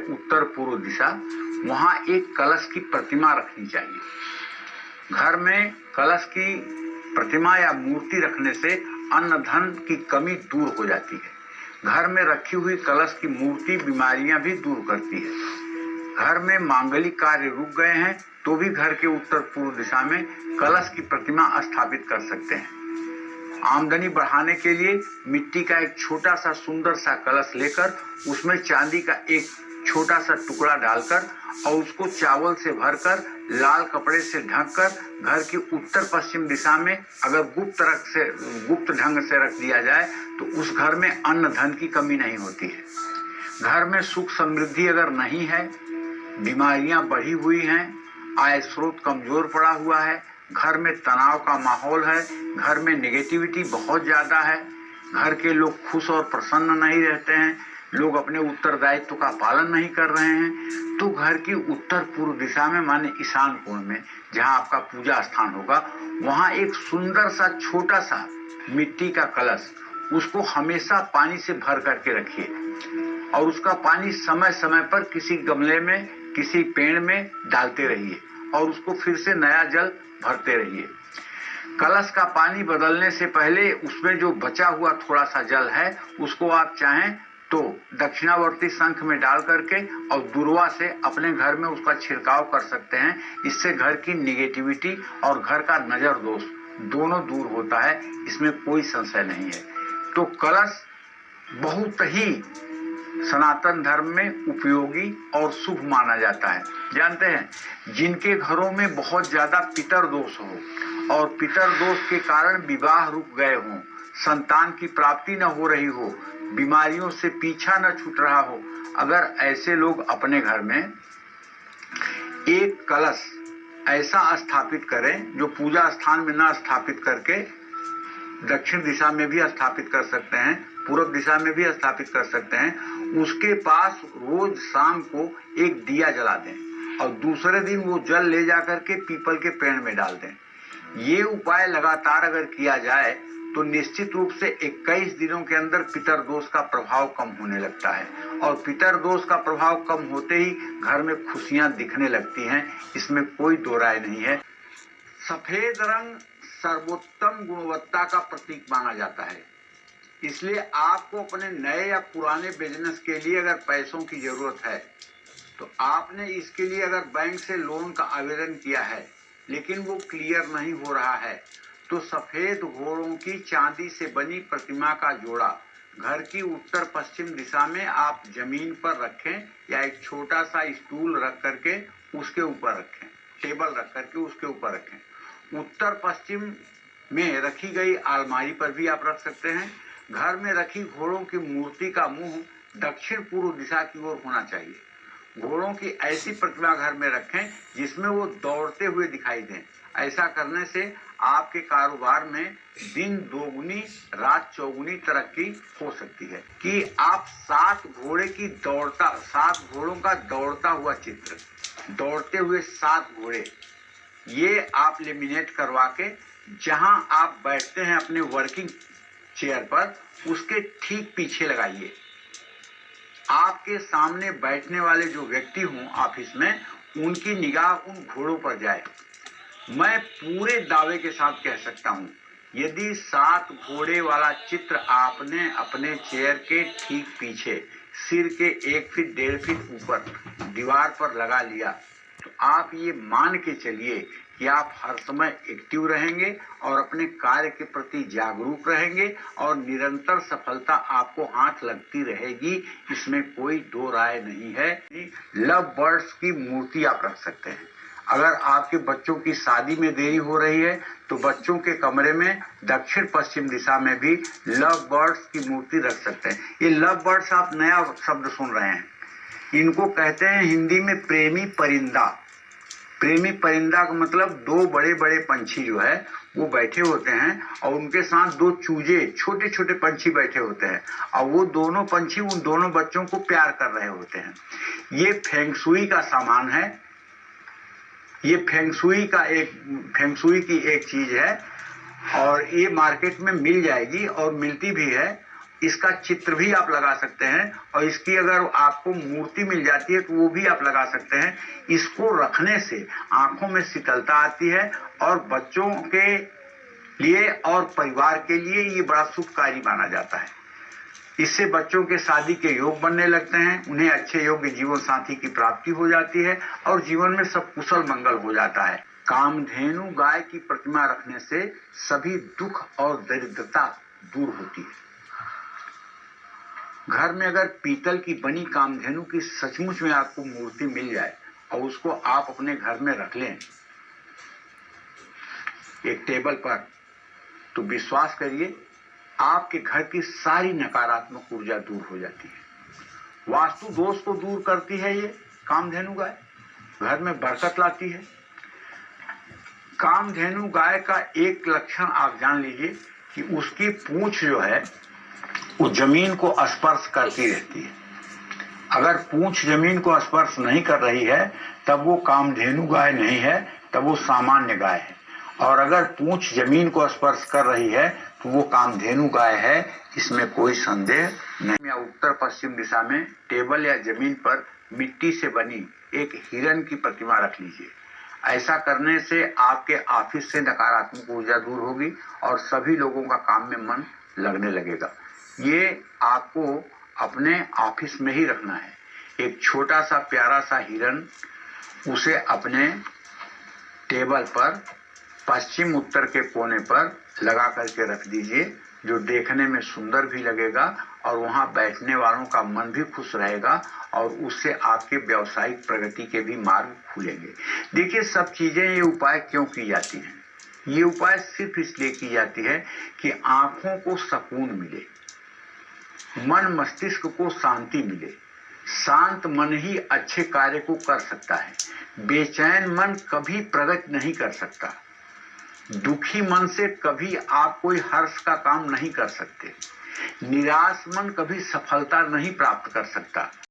उत्तर पूर्व दिशा, वहां एक कलश की प्रतिमा रखनी चाहिए। घर में कलश की प्रतिमा या मूर्ति रखने से अन्न धन की कमी दूर हो जाती है। घर में रखी हुई कलश की मूर्ति बीमारियां भी दूर करती है। घर में मांगलिक कार्य रुक गए हैं तो भी घर के उत्तर पूर्व दिशा में कलश की प्रतिमा स्थापित कर सकते हैं। आमदनी बढ़ाने के लिए मिट्टी का एक छोटा सा सुंदर सा कलश लेकर उसमें चांदी का एक छोटा सा टुकड़ा डालकर और उसको चावल से भरकर लाल कपड़े से ढककर घर की उत्तर पश्चिम दिशा में अगर गुप्त ढंग से रख दिया जाए तो उस घर में अन्न धन की कमी नहीं होती है। घर में सुख समृद्धि अगर नहीं है, बीमारियां बढ़ी हुई हैं, आय स्रोत कमजोर पड़ा हुआ है, घर में तनाव का माहौल है, घर में नेगेटिविटी बहुत ज्यादा है, घर के लोग खुश और प्रसन्न नहीं रहते हैं, लोग अपने उत्तरदायित्व का पालन नहीं कर रहे हैं, तो घर की उत्तर पूर्व दिशा में माने ईशान कोण में जहां आपका पूजा स्थान होगा, वहां एक सुंदर सा छोटा सा मिट्टी का कलश, उसको हमेशा पानी से भर करके रखिए और उसका पानी समय समय पर किसी गमले में किसी पेड़ में डालते रहिए और उसको फिर से नया जल भरते रहिए। कलश का पानी बदलने से पहले उसमें जो बचा हुआ थोड़ा सा जल है उसको आप चाहें तो दक्षिणावर्ती शंख में डाल करके और दुर्वा से अपने घर में उसका छिड़काव कर सकते हैं। इससे घर की नेगेटिविटी और घर का नजर दोष दोनों दूर होता है, इसमें कोई संशय नहीं है। तो कलश बहुत ही सनातन धर्म में उपयोगी और शुभ माना जाता है। जानते हैं, जिनके घरों में बहुत ज्यादा पितर दोष हो और पितर दोष के कारण विवाह रुक गए हों, संतान की प्राप्ति न हो रही हो, बीमारियों से पीछा न छूट रहा हो, अगर ऐसे लोग अपने घर में एक कलश ऐसा स्थापित करें जो पूजा स्थान में न स्थापित करके दक्षिण दिशा में भी स्थापित कर सकते हैं, पूर्व दिशा में भी स्थापित कर सकते हैं, उसके पास रोज शाम को एक दिया जला दें और दूसरे दिन वो जल ले जाकर के पीपल के पेड़ में डाल दें। ये उपाय लगातार अगर किया जाए तो निश्चित रूप से 21 दिनों के अंदर पितर दोष का प्रभाव कम होने लगता है और पितर दोष का प्रभाव कम होते ही घर में खुशियां दिखने लगती हैं, इसमें कोई दो राय नहीं है। सफेद रंग सर्वोत्तम गुणवत्ता का प्रतीक माना जाता है, इसलिए आपको अपने नए या पुराने बिजनेस के लिए अगर पैसों की जरूरत है तो आपने इसके लिए अगर बैंक से लोन का आवेदन किया है लेकिन वो क्लियर नहीं हो रहा है तो सफेद घोड़ों की चांदी से बनी प्रतिमा का जोड़ा घर की उत्तर पश्चिम दिशा में आप जमीन पर रखें या एक छोटा सा स्टूल रख करके उसके ऊपर रखें, टेबल रख करके उसके ऊपर रखें। उत्तर पश्चिम में रखी गई अलमारी पर भी आप रख सकते हैं। घर में रखी घोड़ों की मूर्ति का मुंह दक्षिण पूर्व दिशा की ओर होना चाहिए। घोड़ों की ऐसी प्रतिमा घर में रखें जिसमें वो दौड़ते हुए दिखाई दें। ऐसा करने से आपके कारोबार में दिन दोगुनी रात चौगुनी तरक्की हो सकती है। कि आप 7 घोड़ों का दौड़ता हुआ चित्र, दौड़ते हुए 7 घोड़े, ये आप लेमिनेट करवा के जहां आप बैठते हैं अपने वर्किंग चेयर पर उसके ठीक पीछे लगाइए। आपके सामने बैठने वाले जो व्यक्ति हों ऑफिस में, उनकी निगाह उन घोड़ों पर जाए। मैं पूरे दावे के साथ कह सकता हूं, यदि 7 घोड़े वाला चित्र आपने अपने चेयर के ठीक पीछे सिर के 1 फीट 1.5 फीट ऊपर दीवार पर लगा लिया तो आप ये मान के चलिए कि आप हर समय एक्टिव रहेंगे और अपने कार्य के प्रति जागरूक रहेंगे और निरंतर सफलता आपको हाथ लगती रहेगी, इसमें कोई दो राय नहीं है। लव बर्ड्स की मूर्ति आप रख सकते हैं। अगर आपके बच्चों की शादी में देरी हो रही है तो बच्चों के कमरे में दक्षिण पश्चिम दिशा में भी लव बर्ड्स की मूर्ति रख सकते हैं। ये लव बर्ड्स आप नया शब्द सुन रहे हैं, इनको कहते हैं हिंदी में प्रेमी परिंदा। प्रेमी परिंदा का मतलब 2 बड़े बड़े पंछी जो है वो बैठे होते हैं और उनके साथ 2 चूजे छोटे छोटे पंछी बैठे होते हैं और वो दोनों पंछी उन दोनों बच्चों को प्यार कर रहे होते हैं। ये फेंगशुई का सामान है, ये फेंगशुई की एक चीज है और ये मार्केट में मिल जाएगी और मिलती भी है इसका चित्र भी आप लगा सकते हैं और इसकी अगर आपको मूर्ति मिल जाती है तो वो भी आप लगा सकते हैं। इसको रखने से आंखों में शीतलता आती है और बच्चों के लिए और परिवार के लिए ये बड़ा शुभकारी माना जाता है। इससे बच्चों के शादी के योग बनने लगते हैं, उन्हें अच्छे योग्य जीवन साथी की प्राप्ति हो जाती है और जीवन में सब कुशल मंगल हो जाता है। कामधेनु गाय की प्रतिमा रखने से सभी दुख और दरिद्रता दूर होती है। घर में अगर पीतल की बनी कामधेनु की सचमुच में आपको मूर्ति मिल जाए और उसको आप अपने घर में रख लें एक टेबल पर, तो विश्वास करिए आपके घर की सारी नकारात्मक ऊर्जा दूर हो जाती है। वास्तु दोष को दूर करती है ये कामधेनु गाय, घर में बरकत लाती है। कामधेनु गाय का एक लक्षण आप जान लीजिए कि उसकी पूंछ जो है वो जमीन को स्पर्श करती रहती है। अगर पूंछ जमीन को स्पर्श नहीं कर रही है तब वो कामधेनु गाय नहीं है, तब वो सामान्य गाय है। और अगर पूंछ जमीन को स्पर्श कर रही है तो वो कामधेनु गाय है, इसमें कोई संदेह नहीं। या उत्तर पश्चिम दिशा में टेबल या जमीन पर मिट्टी से बनी एक हिरण की प्रतिमा रख लीजिए। ऐसा करने से आपके ऑफिस से नकारात्मक ऊर्जा दूर होगी और सभी लोगों का काम में मन लगने लगेगा। ये आपको अपने ऑफिस में ही रखना है। एक छोटा सा प्यारा सा हिरण, उसे अपने टेबल पर पश्चिम उत्तर के कोने पर लगा करके रख दीजिए, जो देखने में सुंदर भी लगेगा और वहां बैठने वालों का मन भी खुश रहेगा और उससे आपके व्यावसायिक प्रगति के भी मार्ग खुलेंगे। देखिए, सब चीजें ये उपाय क्यों की जाती हैं? ये उपाय सिर्फ इसलिए की जाती है कि आंखों को सुकून मिले, मन मस्तिष्क को शांति मिले। शांत मन ही अच्छे कार्य को कर सकता है। बेचैन मन कभी प्रगति नहीं कर सकता। दुखी मन से कभी आप कोई हर्ष का काम नहीं कर सकते। निराश मन कभी सफलता नहीं प्राप्त कर सकता।